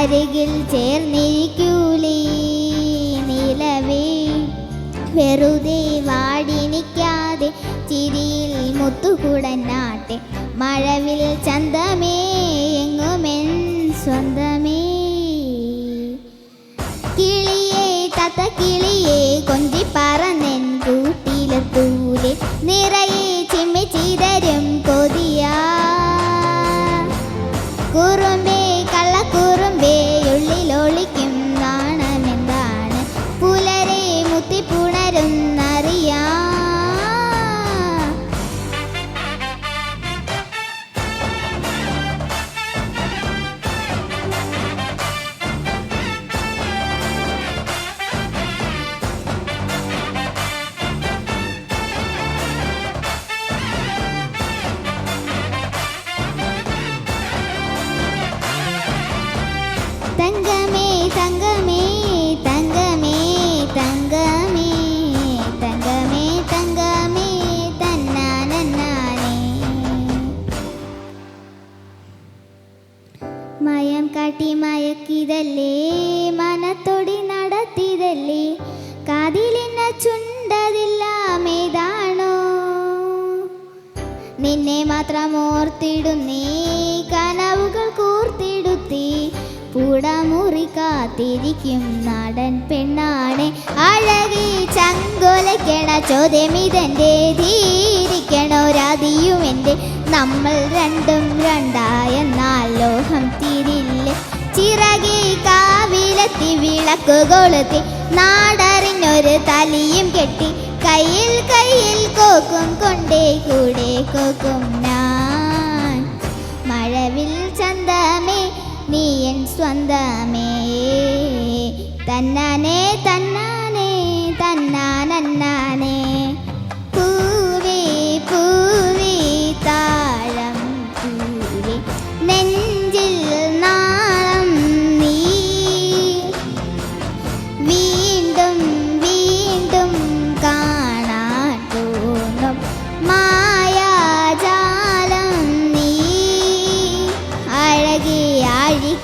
അരികിൽ ചേർന്നിരിക്കൂലേ നിലവേ, വെറുതെ വാടിനിക്കാതെ ചിരിയിൽ മുത്തുകുടനാട്ടെ. മഴവിൽ ചന്തമേ എങ്ങുമെൻ സ്വന്തമേ. കിളിയേ തത്ത കിളിയേ കൊഞ്ചി പറന്നെൻ കൂട്ടിലെത്തൂലെ, നിറയെ ചിമ്മി ചിതരും കൊതിയാ. കുറുമ്പേ കള്ളക്കുറുമ്പേ ഉള്ളിലൊളിക്കും നാണമെന്താണ്, പുലരെ മുത്തിപ്പുണരുന്നറിയാ. തങ്കമേ തങ്കമേ തങ്കമേ തങ്കമേ തങ്കമേ തങ്കമേ തന്നാനന്നാനേ. മയം കാട്ടി മയക്കിതല്ലേ, മനത്തൊടി നടത്തിയതല്ലേ, കാതിലിന്ന ചുണ്ടതില്ലാമേതാണോ. നിന്നെ മാത്രം ഓർത്തിടുന്നേ, കനവുകൾ കൂർത്തിടുത്തേ, പൂടമുറി കാത്തിരിക്കും നാടൻ പെണ്ണാണ്. അഴകി ചങ്കൊലയ്ക്കണ ചോദ്യമിതെൻ്റെ, ധീരിക്കണോരാതിയുമെൻ്റെ. നമ്മൾ രണ്ടും രണ്ടായെന്നാൽ ലോഹം തീരില്ലേ. ചിറകി കാവിലെത്തി വിളക്കു കൊളുത്തി, നാടറിഞ്ഞൊരു തലിയും കെട്ടി, കയ്യിൽ കയ്യിൽ കോക്കും കൊണ്ടേ കൂടെ കോക്കും ഞാൻ. മഴവിൽ ചന്തമേ നീ എൻ സ്വന്തമേ, തന്നാനേ തന്നാനേ തന്നാനന്നാനേ. പൂവേ പൂവേ താഴം പൂവേ നെഞ്ചിൽ നാളം നീ, വീണ്ടും വീണ്ടും കാണാൻ തോന്നും മായാജാലം നീ. അഴകി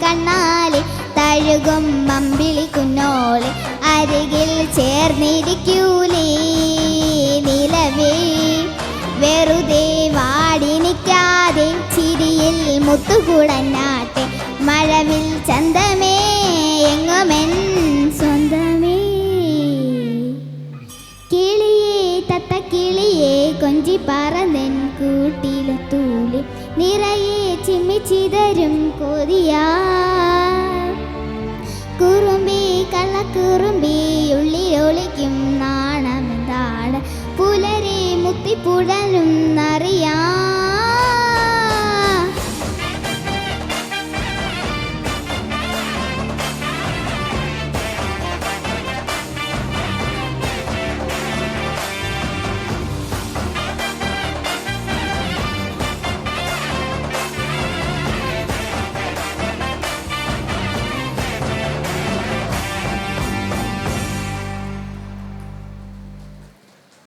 കണ്ണാലെ തഴുകും മമ്പിളി കുന്നോളെ, അരികിൽ ചേർന്നിരിക്കൂലേ നിലവേ, വെറുതെ വാടിനിക്കാതെ ചിരിയിൽ മുത്തുകുടനാട്ടെ. മഴവിൽ ചന്തമേ എങ്ങുമെൻ സ്വന്തമേ. കിളിയേ തത്ത കിളിയേ കൊഞ്ചി പറന്നെൻ കൂട്ടിലെത്തൂലെ, നിറയെ ചിമ്മി ചിതരും കൊതിയാ. കുറുമ്പേ കള്ളക്കുറുമ്പേ ഉള്ളി